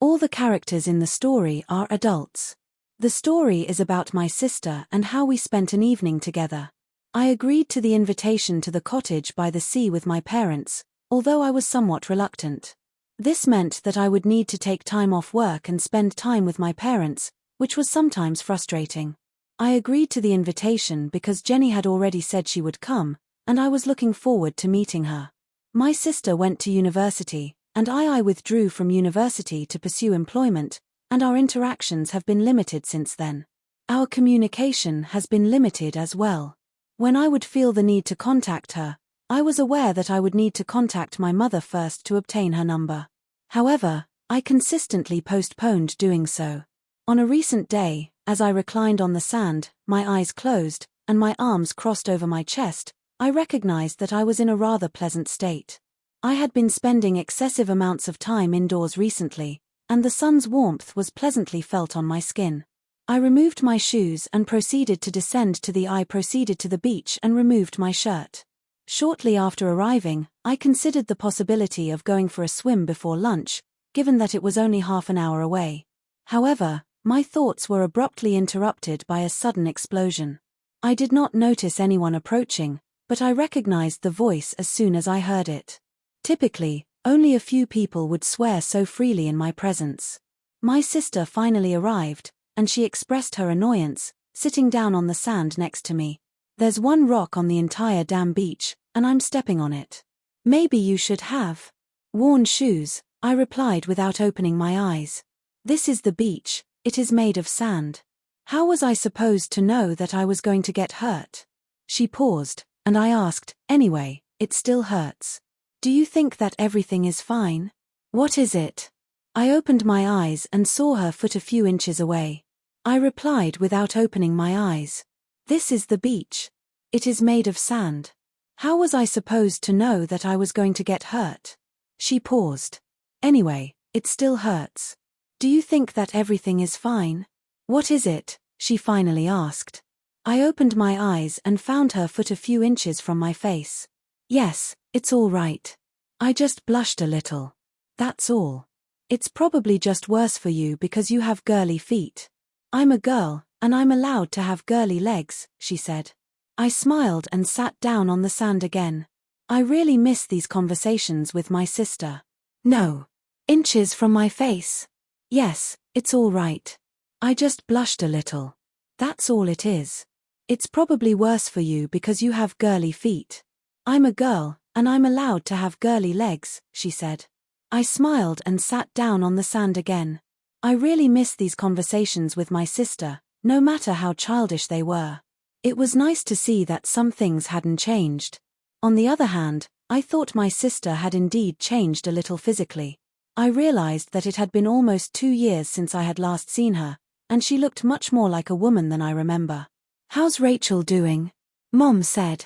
All the characters in the story are adults. The story is about my sister and how we spent an evening together. I agreed to the invitation to the cottage by the sea with my parents, although I was somewhat reluctant. This meant that I would need to take time off work and spend time with my parents, which was sometimes frustrating. I agreed to the invitation because Jenny had already said she would come, and I was looking forward to meeting her. My sister went to university, and I withdrew from university to pursue employment, and our interactions have been limited since then. Our communication has been limited as well. When I would feel the need to contact her, I was aware that I would need to contact my mother first to obtain her number. However, I consistently postponed doing so. On a recent day, as I reclined on the sand, my eyes closed, and my arms crossed over my chest, I recognized that I was in a rather pleasant state. I had been spending excessive amounts of time indoors recently, and the sun's warmth was pleasantly felt on my skin. I removed my shoes and proceeded to the beach and removed my shirt. Shortly after arriving, I considered the possibility of going for a swim before lunch, given that it was only half an hour away. However, my thoughts were abruptly interrupted by a sudden explosion. I did not notice anyone approaching, but I recognized the voice as soon as I heard it. Typically, only a few people would swear so freely in my presence. My sister finally arrived, and she expressed her annoyance, sitting down on the sand next to me. "There's one rock on the entire damn beach, and I'm stepping on it. Maybe you should have worn shoes," I replied without opening my eyes. "This is the beach, it is made of sand. How was I supposed to know that I was going to get hurt?" She paused, and I asked, "Anyway, it still hurts. Do you think that everything is fine? What is it?" I opened my eyes and saw her foot a few inches away. I replied without opening my eyes, "This is the beach. It is made of sand. How was I supposed to know that I was going to get hurt?" She paused. "Anyway, it still hurts. Do you think that everything is fine? What is it?" she finally asked. I opened my eyes and found her foot a few inches from my face. "Yes, it's all right. I just blushed a little. That's all. It's probably just worse for you because you have girly feet. I'm a girl, and I'm allowed to have girly legs," she said. I smiled and sat down on the sand again. I really miss these conversations with my sister. "No. Inches from my face. Yes, it's all right. I just blushed a little. That's all it is. It's probably worse for you because you have girly feet. I'm a girl, and I'm allowed to have girly legs," she said. I smiled and sat down on the sand again. I really miss these conversations with my sister, no matter how childish they were. It was nice to see that some things hadn't changed. On the other hand, I thought my sister had indeed changed a little physically. I realized that it had been almost 2 years since I had last seen her, and she looked much more like a woman than I remember. "How's Rachel doing?" Mom said.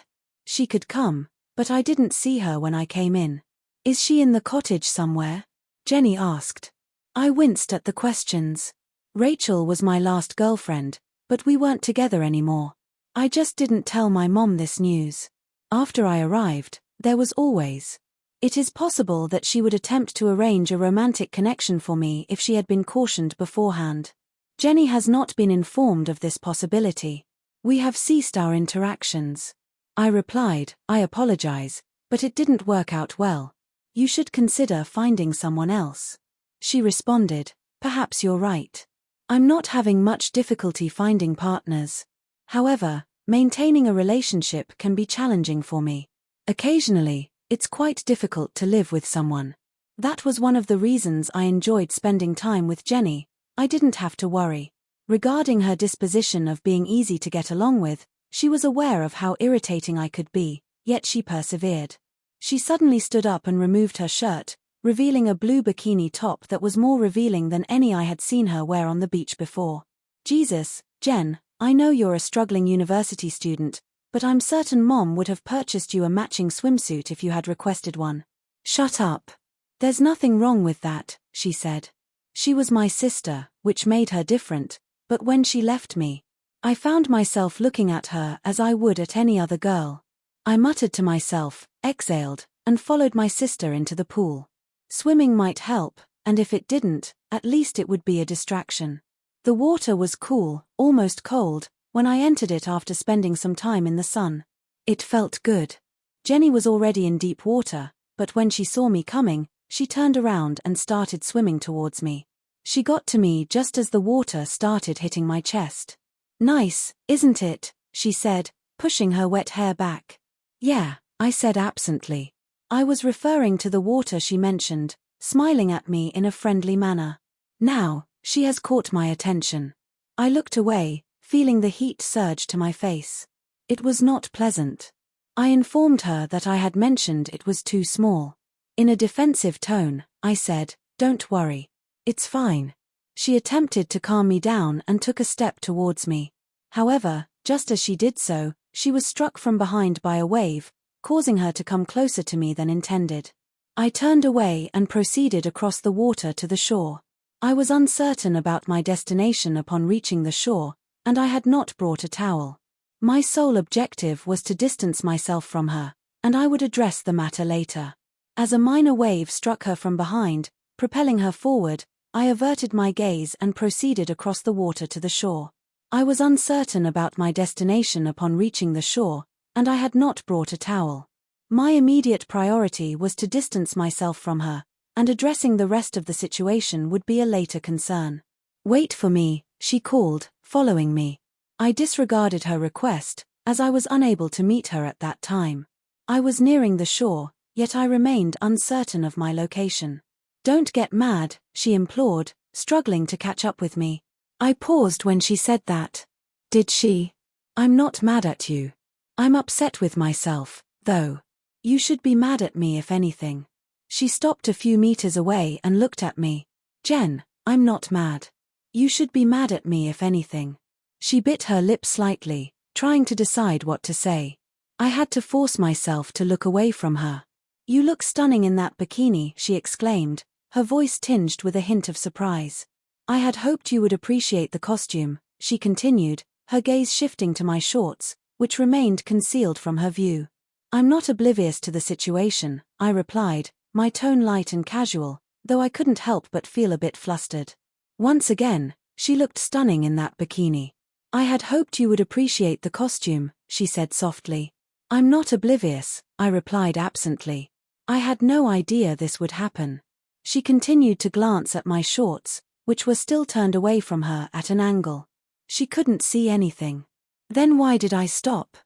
She could come, but I didn't see her when I came in. "Is she in the cottage somewhere?" Jenny asked. I winced at the questions. Rachel was my last girlfriend, but we weren't together anymore. I just didn't tell my mom this news. After I arrived, there was always. It is possible that she would attempt to arrange a romantic connection for me if she had been cautioned beforehand. Jenny has not been informed of this possibility. We have ceased our interactions. I replied, "I apologize, but it didn't work out well. You should consider finding someone else." She responded, "Perhaps you're right. I'm not having much difficulty finding partners. However, maintaining a relationship can be challenging for me. Occasionally, it's quite difficult to live with someone. That was one of the reasons I enjoyed spending time with Jenny. I didn't have to worry. Regarding her disposition of being easy to get along with, she was aware of how irritating I could be, yet she persevered. She suddenly stood up and removed her shirt, revealing a blue bikini top that was more revealing than any I had seen her wear on the beach before. "Jesus, Jen, I know you're a struggling university student, but I'm certain Mom would have purchased you a matching swimsuit if you had requested one." "Shut up. There's nothing wrong with that," she said. She was my sister, which made her different, but when she left me, I found myself looking at her as I would at any other girl. I muttered to myself, exhaled, and followed my sister into the pool. Swimming might help, and if it didn't, At least it would be a distraction. The water was cool, almost cold, when I entered it after spending some time in the sun. It felt good. Jenny was already in deep water, but when she saw me coming, she turned around and started swimming towards me. She got to me just as the water started hitting my chest. "Nice, isn't it?" she said, pushing her wet hair back. "Yeah," I said absently. I was referring to the water she mentioned, smiling at me in a friendly manner. Now, she has caught my attention. I looked away, feeling the heat surge to my face. It was not pleasant. I informed her that I had mentioned it was too small. In a defensive tone, I said, "Don't worry. It's fine." She attempted to calm me down and took a step towards me. However, just as she did so, she was struck from behind by a wave, causing her to come closer to me than intended. I turned away and proceeded across the water to the shore. I was uncertain about my destination upon reaching the shore, and I had not brought a towel. My sole objective was to distance myself from her, and I would address the matter later. As a minor wave struck her from behind, propelling her forward, I averted my gaze and proceeded across the water to the shore. I was uncertain about my destination upon reaching the shore, and I had not brought a towel. My immediate priority was to distance myself from her, and addressing the rest of the situation would be a later concern. "Wait for me," she called, following me. I disregarded her request, as I was unable to meet her at that time. I was nearing the shore, yet I remained uncertain of my location. "Don't get mad," she implored, struggling to catch up with me. I paused when she said that. Did she? "I'm not mad at you. I'm upset with myself, though. You should be mad at me if anything." She stopped a few meters away and looked at me. "Jen, I'm not mad. You should be mad at me if anything." She bit her lip slightly, trying to decide what to say. I had to force myself to look away from her. "You look stunning in that bikini," she exclaimed, her voice tinged with a hint of surprise. "I had hoped you would appreciate the costume," she continued, her gaze shifting to my shorts, which remained concealed from her view. "I'm not oblivious to the situation," I replied, my tone light and casual, though I couldn't help but feel a bit flustered. Once again, she looked stunning in that bikini. "I had hoped you would appreciate the costume," she said softly. "I'm not oblivious," I replied absently. "I had no idea this would happen." She continued to glance at my shorts, which were still turned away from her at an angle. She couldn't see anything. "Then why did I stop?"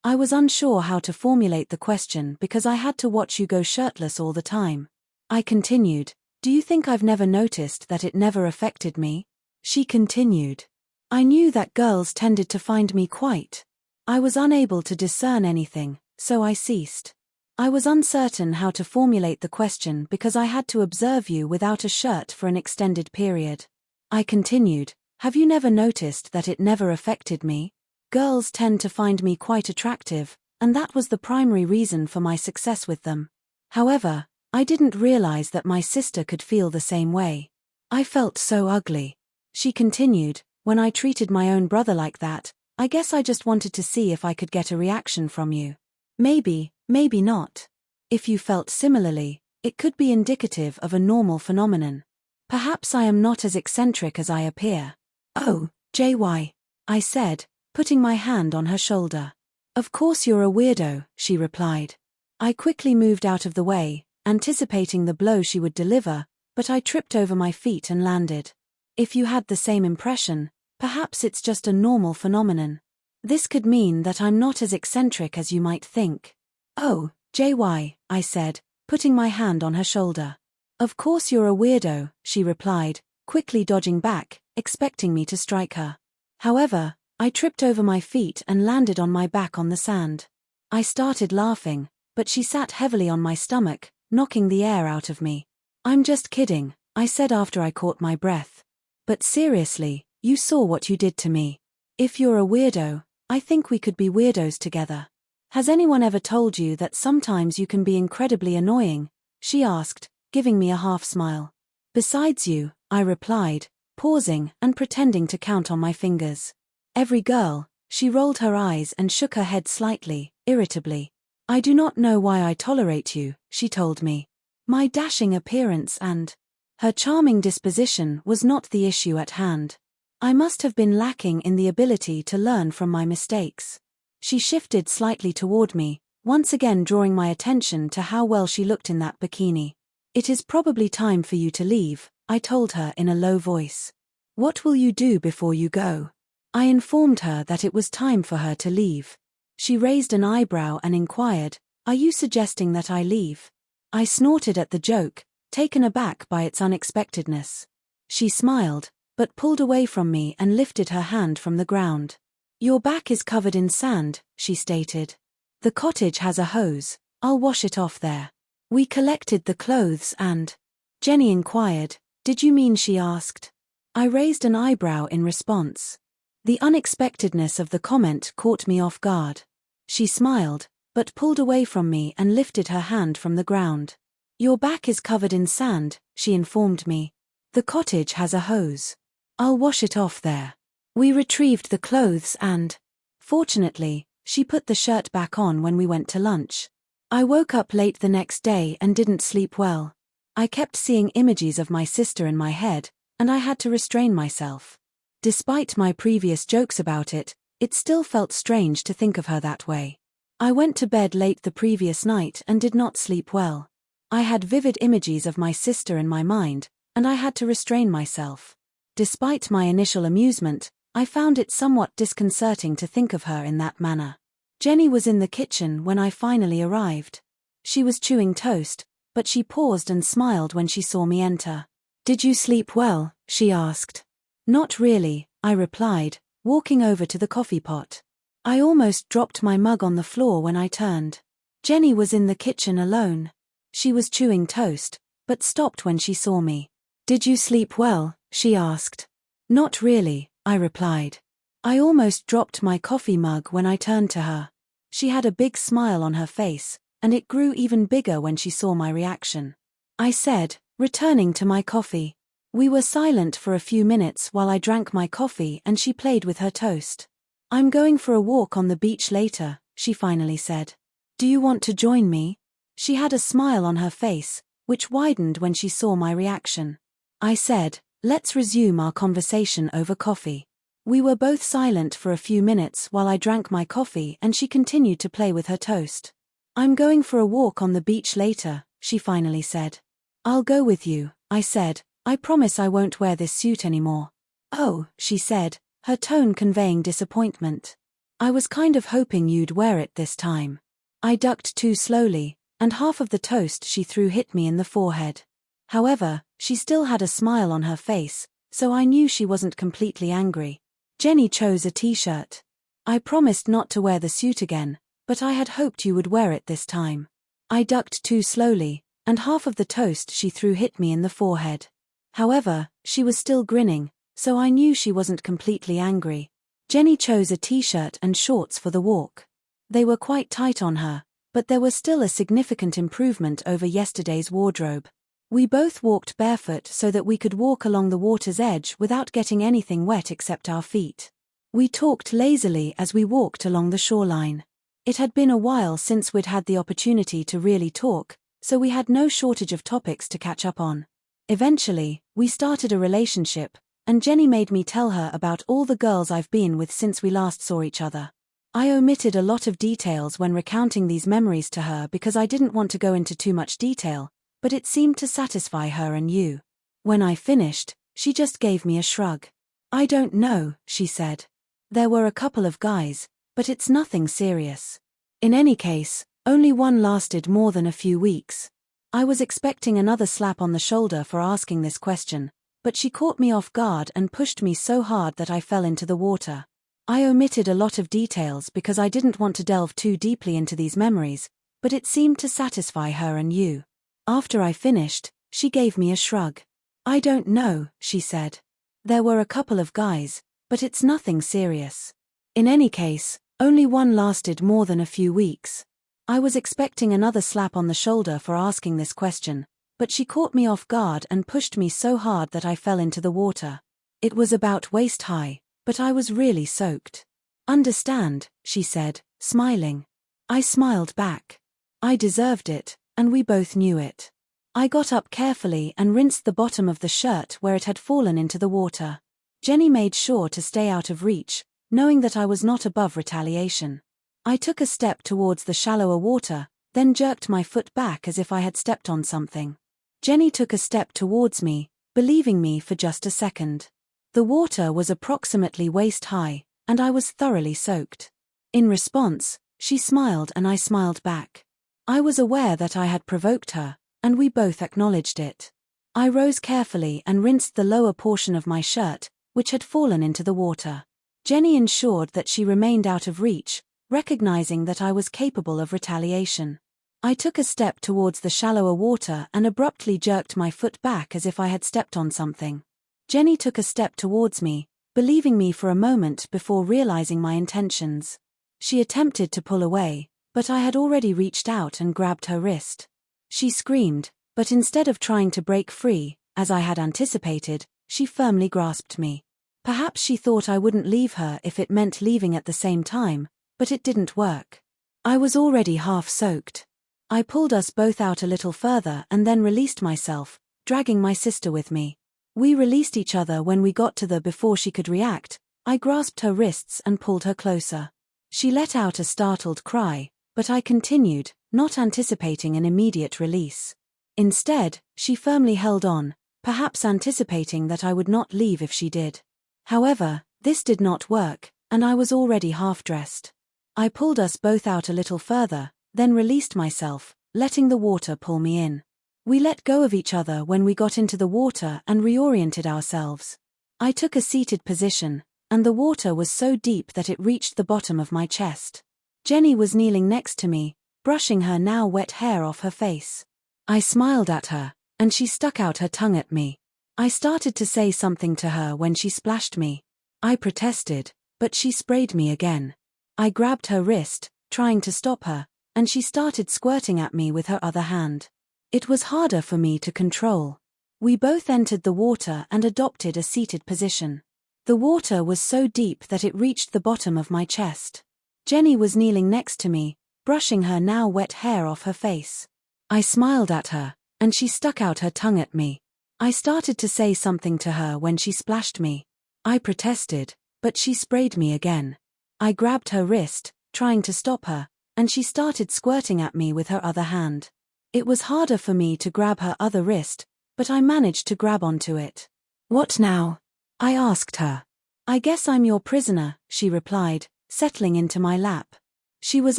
I was unsure how to formulate the question because I had to watch you go shirtless all the time. I continued, "Do you think I've never noticed that it never affected me?" She continued. I knew that girls tended to find me quite. I was unable to discern anything, so I ceased. I was uncertain how to formulate the question because I had to observe you without a shirt for an extended period. I continued, "Have you never noticed that it never affected me? Girls tend to find me quite attractive, and that was the primary reason for my success with them. However, I didn't realize that my sister could feel the same way. I felt so ugly." She continued, "When I treated my own brother like that, I guess I just wanted to see if I could get a reaction from you. Maybe, maybe not. If you felt similarly, it could be indicative of a normal phenomenon. Perhaps I am not as eccentric as I appear." "Oh, JY," I said, putting my hand on her shoulder. "Of course you're a weirdo," she replied. I quickly moved out of the way, anticipating the blow she would deliver, but I tripped over my feet and landed. "If you had the same impression, perhaps it's just a normal phenomenon. This could mean that I'm not as eccentric as you might think." "Oh, JY," I said, putting my hand on her shoulder. "Of course you're a weirdo," she replied, quickly dodging back, expecting me to strike her. However, I tripped over my feet and landed on my back on the sand. I started laughing, but she sat heavily on my stomach, knocking the air out of me. "I'm just kidding," I said after I caught my breath. "But seriously, you saw what you did to me. If you're a weirdo, I think we could be weirdos together. Has anyone ever told you that sometimes you can be incredibly annoying?" she asked, giving me a half smile. "Besides you," I replied, pausing and pretending to count on my fingers. "Every girl." She rolled her eyes and shook her head slightly, irritably. "I do not know why I tolerate you," she told me. "My dashing appearance and Her charming disposition was not the issue at hand. I must have been lacking in the ability to learn from my mistakes. She shifted slightly toward me, once again drawing my attention to how well she looked in that bikini. "It is probably time for you to leave," I told her in a low voice. "What will you do before you go?" I informed her that it was time for her to leave. She raised an eyebrow and inquired, "Are you suggesting that I leave?" I snorted at the joke, taken aback by its unexpectedness. She smiled, but pulled away from me and lifted her hand from the ground. "Your back is covered in sand," she stated. "The cottage has a hose. I'll wash it off there." We collected the clothes and... Jenny inquired, "Did you mean?" she asked. I raised an eyebrow in response. The unexpectedness of the comment caught me off guard. She smiled, but pulled away from me and lifted her hand from the ground. "Your back is covered in sand," she informed me. "The cottage has a hose. I'll wash it off there." We retrieved the clothes and... Fortunately, she put the shirt back on when we went to lunch. I woke up late the next day and didn't sleep well. I kept seeing images of my sister in my head, and I had to restrain myself. Despite my previous jokes about it, it still felt strange to think of her that way. I went to bed late the previous night and did not sleep well. I had vivid images of my sister in my mind, and I had to restrain myself. Despite my initial amusement, I found it somewhat disconcerting to think of her in that manner. Jenny was in the kitchen when I finally arrived. She was chewing toast, but she paused and smiled when she saw me enter. "Did you sleep well?" she asked. "Not really," I replied, walking over to the coffee pot. I almost dropped my mug on the floor when I turned. Jenny was in the kitchen alone. She was chewing toast, but stopped when she saw me. "Did you sleep well?" she asked. "Not really," I replied. I almost dropped my coffee mug when I turned to her. She had a big smile on her face, and it grew even bigger when she saw my reaction. I said, returning to my coffee. We were silent for a few minutes while I drank my coffee and she played with her toast. "I'm going for a walk on the beach later," she finally said. "Do you want to join me?" She had a smile on her face, which widened when she saw my reaction. I said, "Let's resume our conversation over coffee." We were both silent for a few minutes while I drank my coffee and she continued to play with her toast. "I'm going for a walk on the beach later," she finally said. "I'll go with you," I said. "I promise I won't wear this suit anymore." "Oh," she said, her tone conveying disappointment. "I was kind of hoping you'd wear it this time." I ducked too slowly, and half of the toast she threw hit me in the forehead. However, she still had a smile on her face, so I knew she wasn't completely angry. Jenny chose a t-shirt. "I promised not to wear the suit again, but I had hoped you would wear it this time." I ducked too slowly, and half of the toast she threw hit me in the forehead. However, she was still grinning, so I knew she wasn't completely angry. Jenny chose a t-shirt and shorts for the walk. They were quite tight on her, but there was still a significant improvement over yesterday's wardrobe. We both walked barefoot so that we could walk along the water's edge without getting anything wet except our feet. We talked lazily as we walked along the shoreline. It had been a while since we'd had the opportunity to really talk, so we had no shortage of topics to catch up on. Eventually, we started a relationship, and Jenny made me tell her about all the girls I've been with since we last saw each other. I omitted a lot of details when recounting these memories to her because I didn't want to go into too much detail, but it seemed to satisfy her and you. When I finished, she just gave me a shrug. "I don't know," she said. "There were a couple of guys, but it's nothing serious. In any case, only one lasted more than a few weeks." I was expecting another slap on the shoulder for asking this question, but she caught me off guard and pushed me so hard that I fell into the water. I omitted a lot of details because I didn't want to delve too deeply into these memories, but it seemed to satisfy her and you. After I finished, she gave me a shrug. "I don't know," she said. "There were a couple of guys, but it's nothing serious. In any case, only one lasted more than a few weeks." I was expecting another slap on the shoulder for asking this question, but she caught me off guard and pushed me so hard that I fell into the water. It was about waist high, but I was really soaked. "Understand," she said, smiling. I smiled back. I deserved it, and we both knew it. I got up carefully and rinsed the bottom of the shirt where it had fallen into the water. Jenny made sure to stay out of reach, knowing that I was not above retaliation. I took a step towards the shallower water, then jerked my foot back as if I had stepped on something. Jenny took a step towards me, believing me for just a second. The water was approximately waist high, and I was thoroughly soaked. In response, she smiled and I smiled back. I was aware that I had provoked her, and we both acknowledged it. I rose carefully and rinsed the lower portion of my shirt, which had fallen into the water. Jenny ensured that she remained out of reach, recognizing that I was capable of retaliation. I took a step towards the shallower water and abruptly jerked my foot back as if I had stepped on something. Jenny took a step towards me, believing me for a moment before realizing my intentions. She attempted to pull away, but I had already reached out and grabbed her wrist. She screamed, but instead of trying to break free, as I had anticipated, she firmly grasped me. Perhaps she thought I wouldn't leave her if it meant leaving at the same time, but it didn't work. I was already half soaked. I pulled us both out a little further and then released myself, dragging my sister with me. We released each other when we got to the before she could react. I grasped her wrists and pulled her closer. She let out a startled cry, but I continued, not anticipating an immediate release. Instead, she firmly held on, perhaps anticipating that I would not leave if she did. However, this did not work, and I was already half-dressed. I pulled us both out a little further, then released myself, letting the water pull me in. We let go of each other when we got into the water and reoriented ourselves. I took a seated position, and the water was so deep that it reached the bottom of my chest. Jenny was kneeling next to me, brushing her now wet hair off her face. I smiled at her, and she stuck out her tongue at me. I started to say something to her when she splashed me. I protested, but she sprayed me again. I grabbed her wrist, trying to stop her, and she started squirting at me with her other hand. It was harder for me to control. We both entered the water and adopted a seated position. The water was so deep that it reached the bottom of my chest. Jenny was kneeling next to me, brushing her now wet hair off her face. I smiled at her, and she stuck out her tongue at me. I started to say something to her when she splashed me. I protested, but she sprayed me again. I grabbed her wrist, trying to stop her, and she started squirting at me with her other hand. It was harder for me to grab her other wrist, but I managed to grab onto it. "What now?" I asked her. "I guess I'm your prisoner," she replied, settling into my lap. She was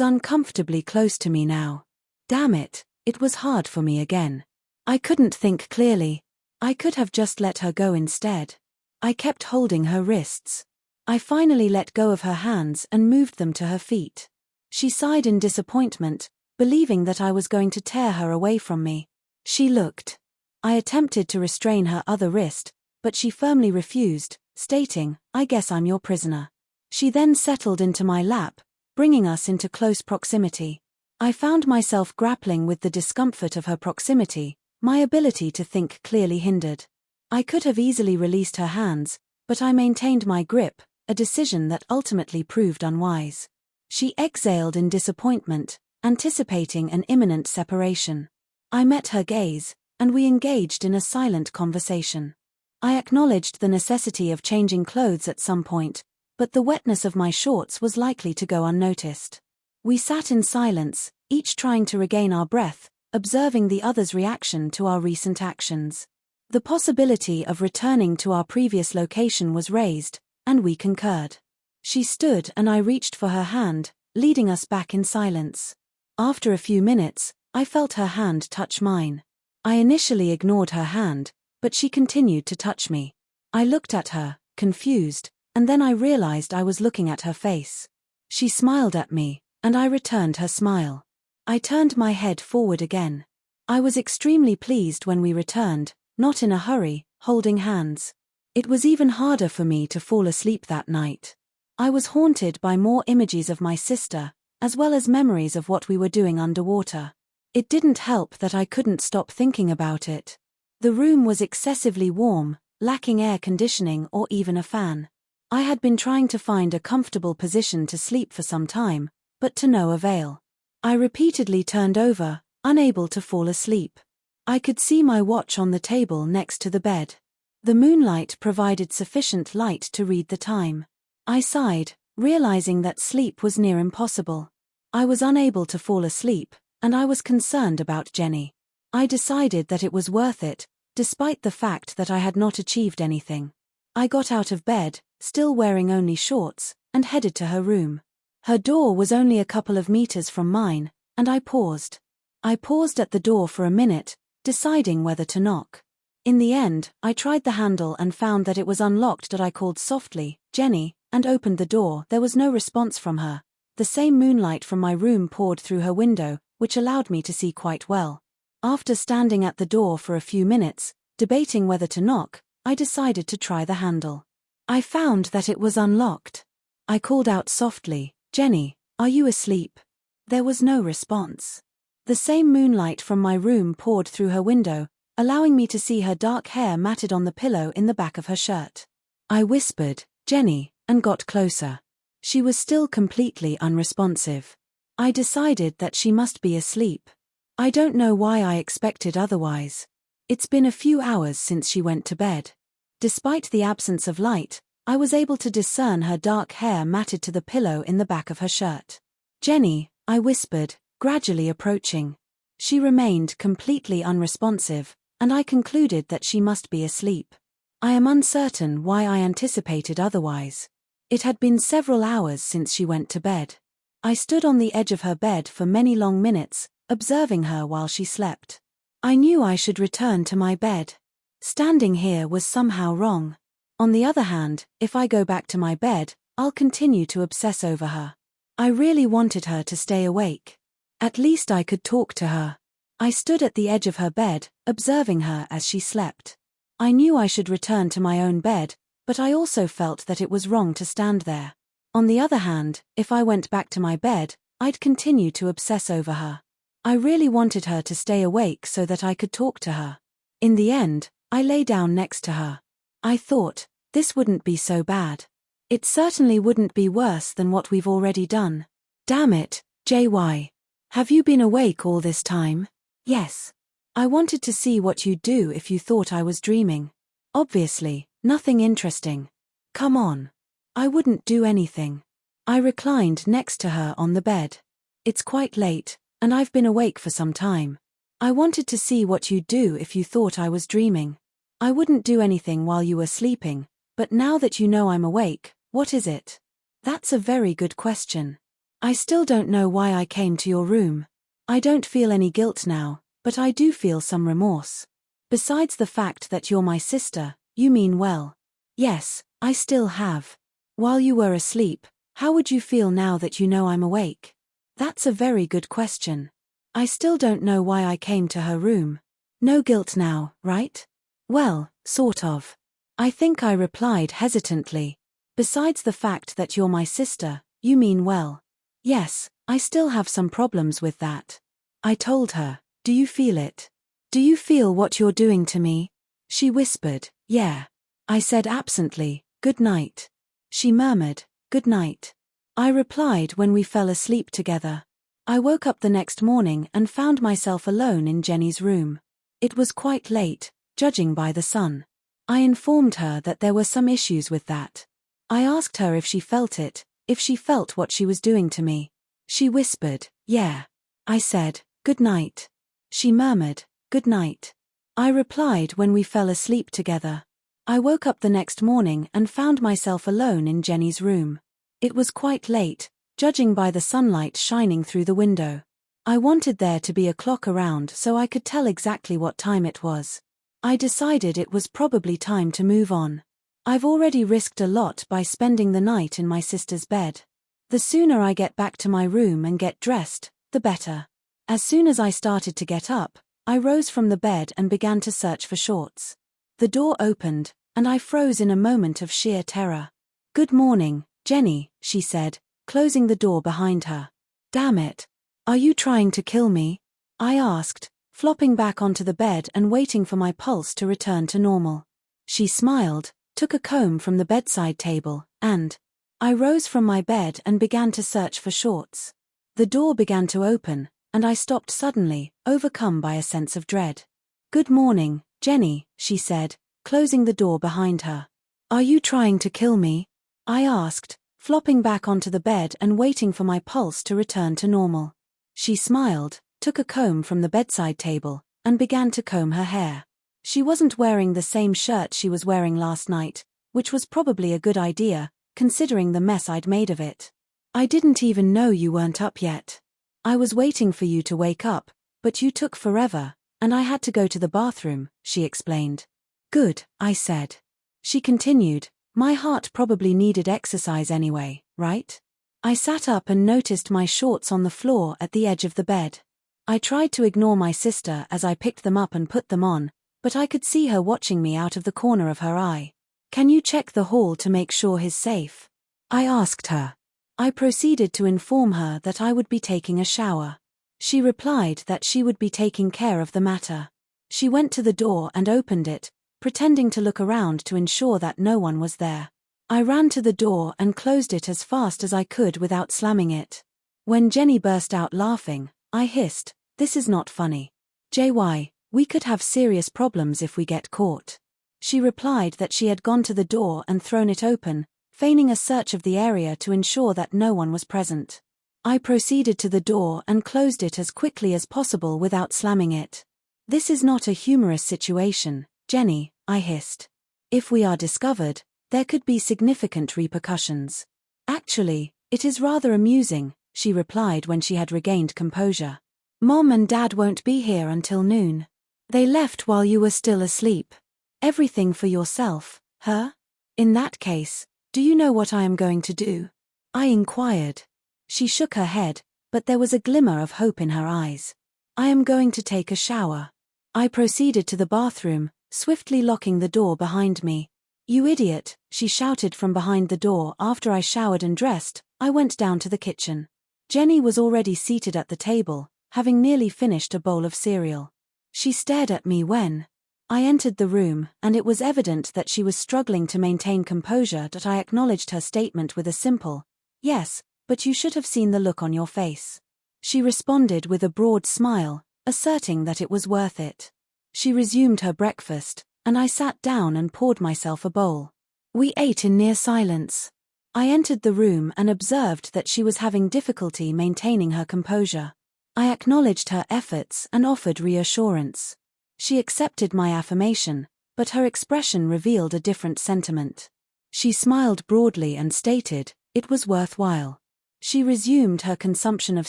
uncomfortably close to me now. Damn it, it was hard for me again. I couldn't think clearly. I could have just let her go instead. I kept holding her wrists. I finally let go of her hands and moved them to her feet. She sighed in disappointment, believing that I was going to tear her away from me. She looked. I attempted to restrain her other wrist, but she firmly refused, stating, "I guess I'm your prisoner." She then settled into my lap, bringing us into close proximity. I found myself grappling with the discomfort of her proximity, my ability to think clearly hindered. I could have easily released her hands, but I maintained my grip, a decision that ultimately proved unwise. She exhaled in disappointment, anticipating an imminent separation. I met her gaze, and we engaged in a silent conversation. I acknowledged the necessity of changing clothes at some point, but the wetness of my shorts was likely to go unnoticed. We sat in silence, each trying to regain our breath, observing the other's reaction to our recent actions. The possibility of returning to our previous location was raised, and we concurred. She stood and I reached for her hand, leading us back in silence. After a few minutes, I felt her hand touch mine. I initially ignored her hand, but she continued to touch me. I looked at her, confused, and then I realized I was looking at her face. She smiled at me, and I returned her smile. I turned my head forward again. I was extremely pleased when we returned, not in a hurry, holding hands. It was even harder for me to fall asleep that night. I was haunted by more images of my sister, as well as memories of what we were doing underwater. It didn't help that I couldn't stop thinking about it. The room was excessively warm, lacking air conditioning or even a fan. I had been trying to find a comfortable position to sleep for some time, but to no avail. I repeatedly turned over, unable to fall asleep. I could see my watch on the table next to the bed. The moonlight provided sufficient light to read the time. I sighed, realizing that sleep was near impossible. I was unable to fall asleep, and I was concerned about Jenny. I decided that it was worth it, despite the fact that I had not achieved anything. I got out of bed, still wearing only shorts, and headed to her room. Her door was only a couple of meters from mine, and I paused. I paused at the door for a minute, deciding whether to knock. In the end, I tried the handle and found that it was unlocked. I called softly, "Jenny," and opened the door. There was no response from her. The same moonlight from my room poured through her window, which allowed me to see quite well. After standing at the door for a few minutes, debating whether to knock, I decided to try the handle. I found that it was unlocked. I called out softly, "Jenny, are you asleep?" There was no response. The same moonlight from my room poured through her window, allowing me to see her dark hair matted on the pillow in the back of her shirt. I whispered, "Jenny," and got closer. She was still completely unresponsive. I decided that she must be asleep. I don't know why I expected otherwise. It's been a few hours since she went to bed. Despite the absence of light, I was able to discern her dark hair matted to the pillow in the back of her shirt. "Jenny," I whispered, gradually approaching. She remained completely unresponsive, and I concluded that she must be asleep. I am uncertain why I anticipated otherwise. It had been several hours since she went to bed. I stood on the edge of her bed for many long minutes, observing her while she slept. I knew I should return to my bed. Standing here was somehow wrong. On the other hand, if I go back to my bed, I'll continue to obsess over her. I really wanted her to stay awake. At least I could talk to her. I stood at the edge of her bed, observing her as she slept. I knew I should return to my own bed, but I also felt that it was wrong to stand there. On the other hand, if I went back to my bed, I'd continue to obsess over her. I really wanted her to stay awake so that I could talk to her. In the end, I lay down next to her. I thought, this wouldn't be so bad. It certainly wouldn't be worse than what we've already done. Damn it, JY. Have you been awake all this time? Yes. I wanted to see what you'd do if you thought I was dreaming. Obviously, nothing interesting. Come on. I wouldn't do anything. I reclined next to her on the bed. It's quite late, and I've been awake for some time. I wanted to see what you'd do if you thought I was dreaming. I wouldn't do anything while you were sleeping, but now that you know I'm awake, what is it? That's a very good question. I still don't know why I came to your room. I don't feel any guilt now, but I do feel some remorse. Besides the fact that you're my sister, you mean well. Yes, I still have. While you were asleep, how would you feel now that you know I'm awake? That's a very good question. I still don't know why I came to her room. No guilt now, right? Well, sort of. I think I replied hesitantly. Besides the fact that you're my sister, you mean well. Yes, I still have some problems with that. I told her, do you feel it? Do you feel what you're doing to me? She whispered, yeah. I said absently, good night. She murmured, good night. I replied when we fell asleep together. I woke up the next morning and found myself alone in Jenny's room. It was quite late, judging by the sun. I informed her that there were some issues with that. I asked her if she felt it, if she felt what she was doing to me. She whispered, yeah. I said, good night. She murmured, good night. I replied when we fell asleep together. I woke up the next morning and found myself alone in Jenny's room. It was quite late, judging by the sunlight shining through the window. I wanted there to be a clock around so I could tell exactly what time it was. I decided it was probably time to move on. I've already risked a lot by spending the night in my sister's bed. The sooner I get back to my room and get dressed, the better. As soon as I started to get up, I rose from the bed and began to search for shorts. The door opened, and I froze in a moment of sheer terror. Good morning, Jenny, she said, closing the door behind her. Damn it. Are you trying to kill me? I asked, flopping back onto the bed and waiting for my pulse to return to normal. She smiled, took a comb from the bedside table, and I rose from my bed and began to search for shorts. The door began to open, and I stopped suddenly, overcome by a sense of dread. "Good morning, Jenny," she said, closing the door behind her. "Are you trying to kill me?" I asked, flopping back onto the bed and waiting for my pulse to return to normal. She smiled, took a comb from the bedside table, and began to comb her hair. She wasn't wearing the same shirt she was wearing last night, which was probably a good idea, considering the mess I'd made of it. "I didn't even know you weren't up yet. I was waiting for you to wake up, but you took forever, and I had to go to the bathroom," she explained. "Good," I said. She continued, "My heart probably needed exercise anyway, right?" I sat up and noticed my shorts on the floor at the edge of the bed. I tried to ignore my sister as I picked them up and put them on, but I could see her watching me out of the corner of her eye. "Can you check the hall to make sure he's safe?" I asked her. I proceeded to inform her that I would be taking a shower. She replied that she would be taking care of the matter. She went to the door and opened it, pretending to look around to ensure that no one was there. I ran to the door and closed it as fast as I could without slamming it. When Jenny burst out laughing, I hissed, "This is not funny. JY, we could have serious problems if we get caught." She replied that she had gone to the door and thrown it open, feigning a search of the area to ensure that no one was present. I proceeded to the door and closed it as quickly as possible without slamming it. "This is not a humorous situation, Jenny," I hissed. "If we are discovered, there could be significant repercussions." "Actually, it is rather amusing," she replied when she had regained composure. "Mom and Dad won't be here until noon. They left while you were still asleep. Everything for yourself, huh? In that case, do you know what I am going to do?" I inquired. She shook her head, but there was a glimmer of hope in her eyes. "I am going to take a shower." I proceeded to the bathroom, swiftly locking the door behind me. "You idiot," she shouted from behind the door. After I showered and dressed, I went down to the kitchen. Jenny was already seated at the table, having nearly finished a bowl of cereal. She stared at me when I entered the room, and it was evident that she was struggling to maintain composure. That I acknowledged her statement with a simple, "Yes, but you should have seen the look on your face." She responded with a broad smile, asserting that it was worth it. She resumed her breakfast, and I sat down and poured myself a bowl. We ate in near silence. I entered the room and observed that she was having difficulty maintaining her composure. I acknowledged her efforts and offered reassurance. She accepted my affirmation, but her expression revealed a different sentiment. She smiled broadly and stated, "It was worthwhile." She resumed her consumption of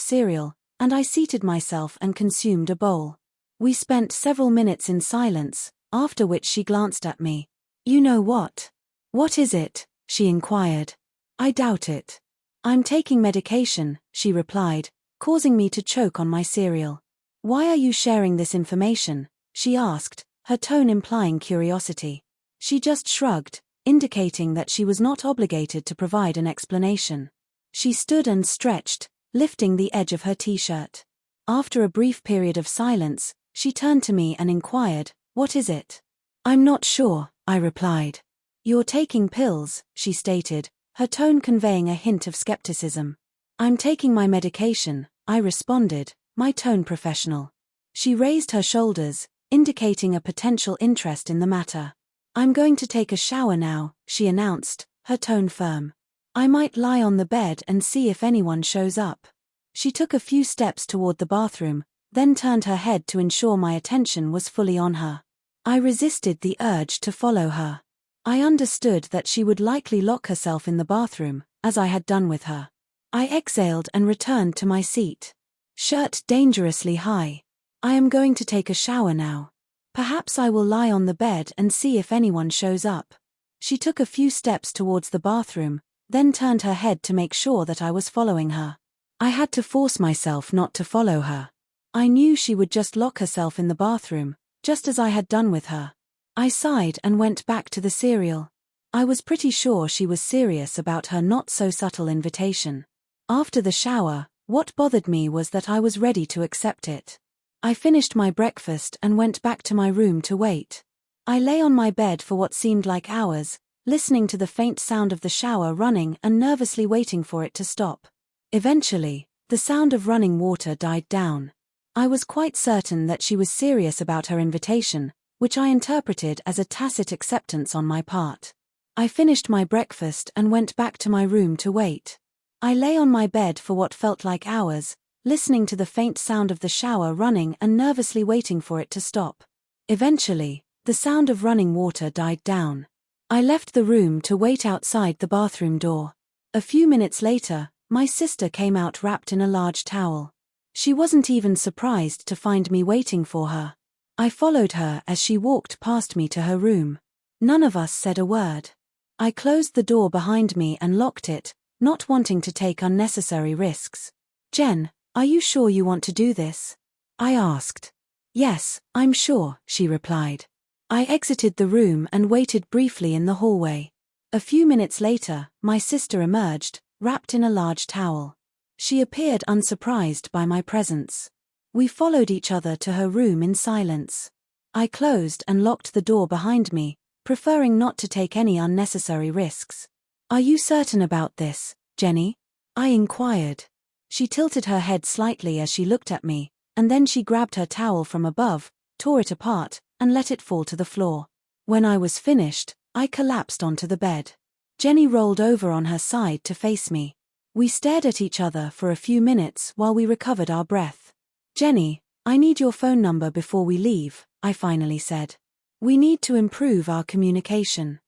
cereal, and I seated myself and consumed a bowl. We spent several minutes in silence, after which she glanced at me. "You know what? What is it?" she inquired. "I doubt it." "I'm taking medication," she replied, causing me to choke on my cereal. "Why are you sharing this information?" she asked, her tone implying curiosity. She just shrugged, indicating that she was not obligated to provide an explanation. She stood and stretched, lifting the edge of her t-shirt. After a brief period of silence, she turned to me and inquired, "What is it?" "I'm not sure," I replied. "You're taking pills," she stated, her tone conveying a hint of skepticism. "I'm taking my medication," I responded, my tone professional. She raised her shoulders, indicating a potential interest in the matter. "I'm going to take a shower now," she announced, her tone firm. "I might lie on the bed and see if anyone shows up." She took a few steps toward the bathroom, then turned her head to ensure my attention was fully on her. I resisted the urge to follow her. I understood that she would likely lock herself in the bathroom, as I had done with her. I exhaled and returned to my seat. Shirt dangerously high. "I am going to take a shower now. Perhaps I will lie on the bed and see if anyone shows up." She took a few steps towards the bathroom, then turned her head to make sure that I was following her. I had to force myself not to follow her. I knew she would just lock herself in the bathroom, just as I had done with her. I sighed and went back to the cereal. I was pretty sure she was serious about her not-so-subtle invitation. After the shower, what bothered me was that I was ready to accept it. I finished my breakfast and went back to my room to wait. I lay on my bed for what seemed like hours, listening to the faint sound of the shower running and nervously waiting for it to stop. Eventually, the sound of running water died down. I was quite certain that she was serious about her invitation, which I interpreted as a tacit acceptance on my part. I finished my breakfast and went back to my room to wait. I lay on my bed for what felt like hours, listening to the faint sound of the shower running and nervously waiting for it to stop. Eventually, the sound of running water died down. I left the room to wait outside the bathroom door. A few minutes later, my sister came out wrapped in a large towel. She wasn't even surprised to find me waiting for her. I followed her as she walked past me to her room. None of us said a word. I closed the door behind me and locked it, not wanting to take unnecessary risks. "Jen, are you sure you want to do this?" I asked. "Yes, I'm sure," she replied. I exited the room and waited briefly in the hallway. A few minutes later, my sister emerged, wrapped in a large towel. She appeared unsurprised by my presence. We followed each other to her room in silence. I closed and locked the door behind me, preferring not to take any unnecessary risks. "Are you certain about this, Jenny?" I inquired. She tilted her head slightly as she looked at me, and then she grabbed her towel from above, tore it apart, and let it fall to the floor. When I was finished, I collapsed onto the bed. Jenny rolled over on her side to face me. We stared at each other for a few minutes while we recovered our breath. "Jenny, I need your phone number before we leave," I finally said. "We need to improve our communication."